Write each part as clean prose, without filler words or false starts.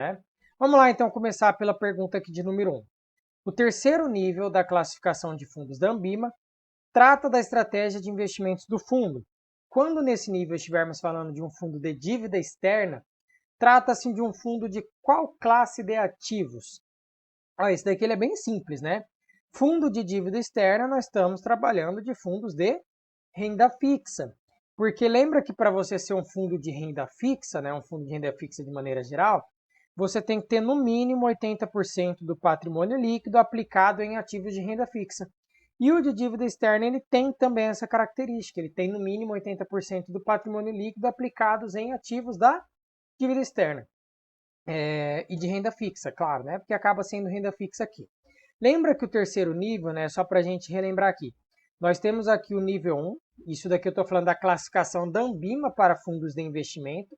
né? Vamos lá, então, começar pela pergunta aqui de número 1. O terceiro nível da classificação de fundos da Ambima trata da estratégia de investimentos do fundo. Quando nesse nível estivermos falando de um fundo de dívida externa, trata-se de um fundo de qual classe de ativos? Esse daqui ele é bem simples, né? Fundo de dívida externa, nós estamos trabalhando de fundos de renda fixa. Porque lembra que para você ser um fundo de renda fixa, né, um fundo de renda fixa de maneira geral, você tem que ter no mínimo 80% do patrimônio líquido aplicado em ativos de renda fixa. E o de dívida externa ele tem também essa característica, ele tem no mínimo 80% do patrimônio líquido aplicados em ativos da dívida externa. E de renda fixa, claro, né? Porque acaba sendo renda fixa aqui. Lembra que o terceiro nível, né? Só para a gente relembrar aqui, nós temos aqui o nível 1, isso daqui eu estou falando da classificação da Ambima para fundos de investimento,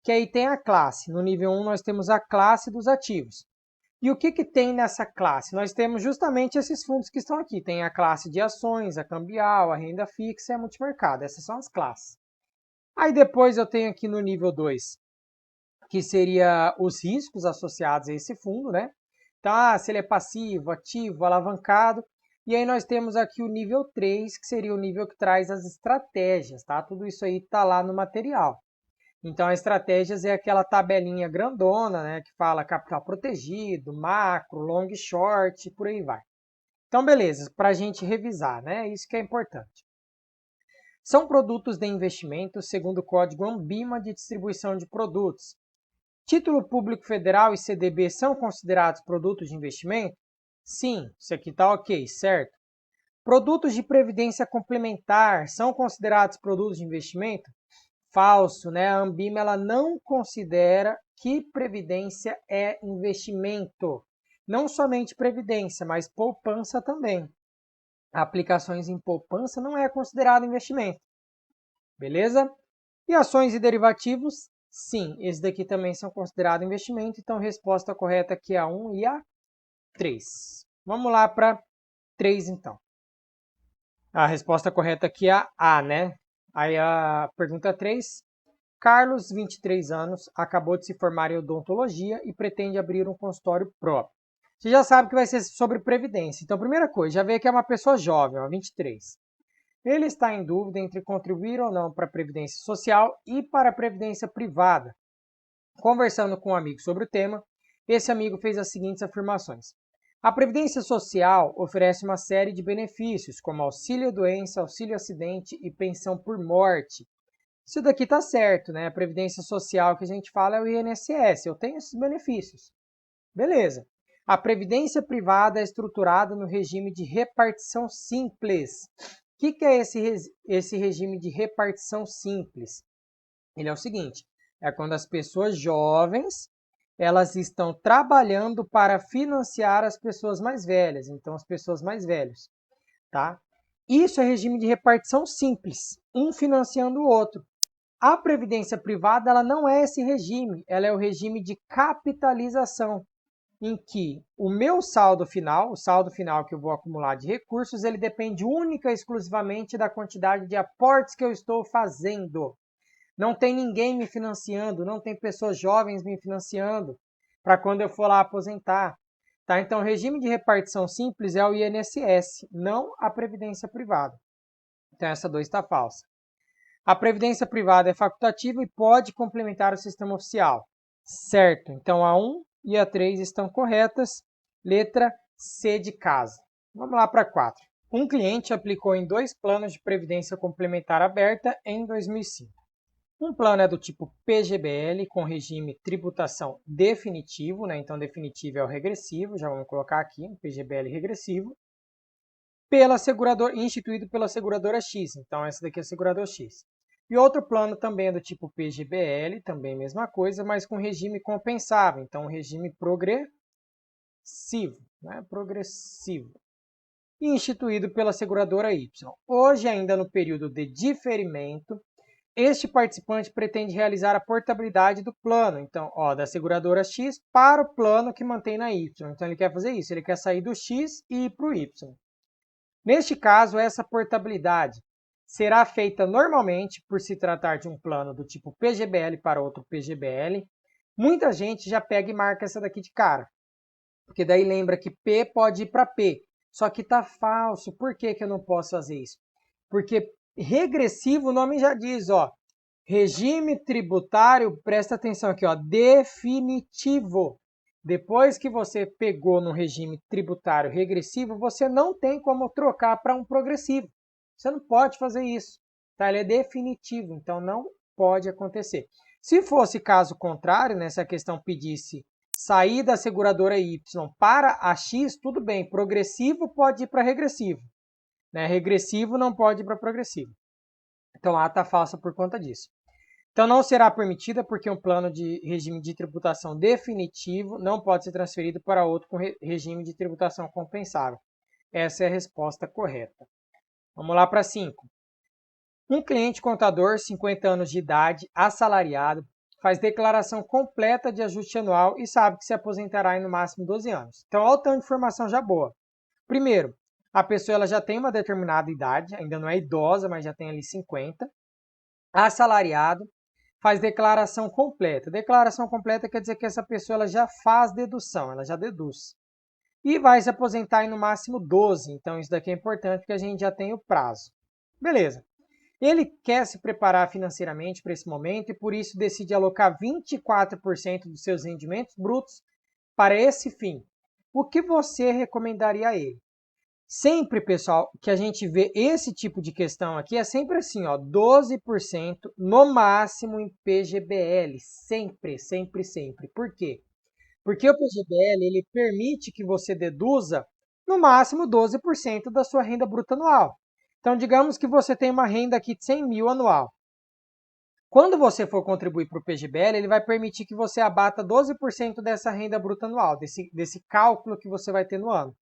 que aí tem a classe. No nível 1 nós temos a classe dos ativos. E o que tem nessa classe? Nós temos justamente esses fundos que estão aqui. Tem a classe de ações, a cambial, a renda fixa e a multimercado. Essas são as classes. Aí depois eu tenho aqui no nível 2, que seria os riscos associados a esse fundo, né? Então, se ele é passivo, ativo, alavancado. E aí nós temos aqui o nível 3, que seria o nível que traz as estratégias, tá? Tudo isso aí está lá no material. Então, as estratégias é aquela tabelinha grandona, né? Que fala capital protegido, macro, long short, por aí vai. Então, beleza, para a gente revisar, né? Isso que é importante. São produtos de investimento segundo o código Ambima de distribuição de produtos. Título Público Federal e CDB são considerados produtos de investimento? Sim, isso aqui está ok, certo? Produtos de previdência complementar são considerados produtos de investimento? Falso, né? A Ambima ela não considera que previdência é investimento. Não somente previdência, mas poupança também. Aplicações em poupança não é considerado investimento. Beleza? E ações e derivativos? Sim, esses daqui também são considerados investimento. Então, resposta correta aqui é a 1 e a 3. Vamos lá para 3, então. A resposta correta aqui é a A, né? Aí a pergunta 3. Carlos, 23 anos, acabou de se formar em odontologia e pretende abrir um consultório próprio. Você já sabe que vai ser sobre previdência. Então, primeira coisa, já vê que é uma pessoa jovem, 23. Ele está em dúvida entre contribuir ou não para a Previdência Social e para a Previdência Privada. Conversando com um amigo sobre o tema, esse amigo fez as seguintes afirmações. A Previdência Social oferece uma série de benefícios, como auxílio-doença, auxílio-acidente e pensão por morte. Isso daqui está certo, né? A Previdência Social que a gente fala é o INSS, eu tenho esses benefícios. Beleza. A Previdência Privada é estruturada no regime de repartição simples. O que é esse regime de repartição simples? Ele é o seguinte, é quando as pessoas jovens elas estão trabalhando para financiar as pessoas mais velhas, então as pessoas mais velhas, tá? Isso é regime de repartição simples, um financiando o outro. A previdência privada ela não é esse regime, ela é o regime de capitalização, em que o meu saldo final, o saldo final que eu vou acumular de recursos, ele depende única e exclusivamente da quantidade de aportes que eu estou fazendo. Não tem ninguém me financiando, não tem pessoas jovens me financiando para quando eu for lá aposentar. Tá? Então, o regime de repartição simples é o INSS, não a previdência privada. Então, essa 2 está falsa. A previdência privada é facultativa e pode complementar o sistema oficial. Certo. Então, a 1 e a 3 estão corretas. Letra C de casa. Vamos lá para 4. Um cliente aplicou em 2 planos de previdência complementar aberta em 2005. Um plano é do tipo PGBL, com regime tributação definitivo, né? Então definitivo é o regressivo, já vamos colocar aqui, PGBL regressivo, instituído pela seguradora X, então essa daqui é a seguradora X. E outro plano também é do tipo PGBL, também mesma coisa, mas com regime compensável, então regime progressivo, né? Progressivo. E instituído pela seguradora Y. Hoje, ainda no período de diferimento, este participante pretende realizar a portabilidade do plano, então, da seguradora X para o plano que mantém na Y. Então, ele quer fazer isso, ele quer sair do X e ir para o Y. Neste caso, essa portabilidade será feita normalmente por se tratar de um plano do tipo PGBL para outro PGBL, Muita gente já pega e marca essa daqui de cara, porque daí lembra que P pode ir para P, só que está falso. Por que que eu não posso fazer isso? Porque regressivo, o nome já diz, ó, regime tributário, presta atenção aqui, ó, definitivo. Depois que você pegou no regime tributário regressivo, você não tem como trocar para um progressivo. Você não pode fazer isso, tá? Ele é definitivo, então não pode acontecer. Se fosse caso contrário, né, se a questão pedisse sair da seguradora Y para a X, tudo bem, progressivo pode ir para regressivo, né? Regressivo não pode ir para progressivo. Então a está falsa por conta disso. Então não será permitida porque um plano de regime de tributação definitivo não pode ser transferido para outro com regime de tributação compensável. Essa é a resposta correta. Vamos lá para 5. Um cliente contador, 50 anos de idade, assalariado, faz declaração completa de ajuste anual e sabe que se aposentará em no máximo 12 anos. Então, olha o tanto de informação já boa. Primeiro, a pessoa ela já tem uma determinada idade, ainda não é idosa, mas já tem ali 50. Assalariado, faz declaração completa. Declaração completa quer dizer que essa pessoa ela já faz dedução, ela já deduz. E vai se aposentar em no máximo 12. Então, isso daqui é importante porque a gente já tem o prazo. Beleza. Ele quer se preparar financeiramente para esse momento e por isso decide alocar 24% dos seus rendimentos brutos para esse fim. O que você recomendaria a ele? Sempre, pessoal, que a gente vê esse tipo de questão aqui é sempre assim, ó, 12% no máximo em PGBL. Sempre, sempre, sempre. Por quê? Porque o PGBL ele permite que você deduza no máximo 12% da sua renda bruta anual. Então, digamos que você tem uma renda aqui de 100 mil anual. Quando você for contribuir para o PGBL, ele vai permitir que você abata 12% dessa renda bruta anual, desse cálculo que você vai ter no ano.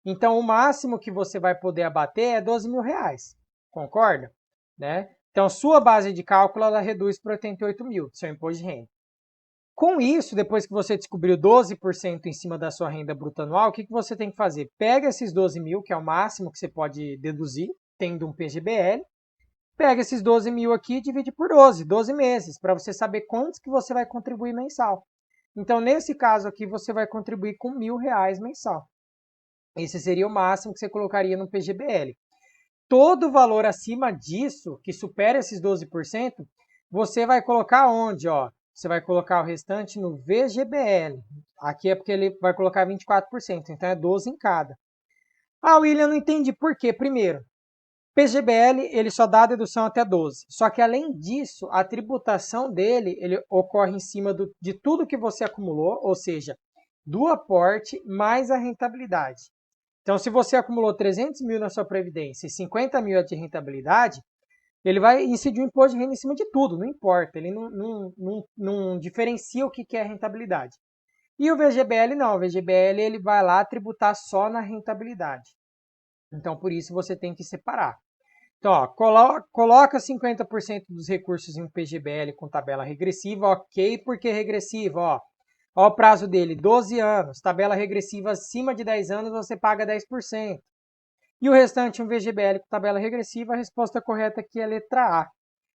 Então, o máximo que você vai poder abater é 12 mil reais. Concorda? Né? Então, sua base de cálculo ela reduz para 88 mil, seu imposto de renda. Com isso, depois que você descobriu 12% em cima da sua renda bruta anual, o que você tem que fazer? Pega esses 12 mil, que é o máximo que você pode deduzir, tendo um PGBL, pega esses 12 mil aqui e divide por 12 meses, para você saber quantos que você vai contribuir mensal. Então, nesse caso aqui, você vai contribuir com R$1.000 mensal. Esse seria o máximo que você colocaria no PGBL. Todo valor acima disso, que supera esses 12%, você vai colocar onde? Ó? Você vai colocar o restante no VGBL. Aqui é porque ele vai colocar 24%, então é 12 em cada. Ah, William, não entendi por quê. Primeiro, PGBL ele só dá a dedução até 12. Só que além disso, a tributação dele ele ocorre em cima de tudo que você acumulou, ou seja, do aporte mais a rentabilidade. Então, se você acumulou 300 mil na sua previdência e 50 mil de rentabilidade, ele vai incidir o imposto de renda em cima de tudo, não importa. Ele não diferencia o que é rentabilidade. E o VGBL não, o VGBL ele vai lá tributar só na rentabilidade. Então, por isso você tem que separar. Então, ó, coloca 50% dos recursos em PGBL com tabela regressiva, ok, por que regressiva? Ó o prazo dele, 12 anos, tabela regressiva acima de 10 anos, você paga 10%. E o restante, um VGBL com tabela regressiva, a resposta correta aqui é a letra A.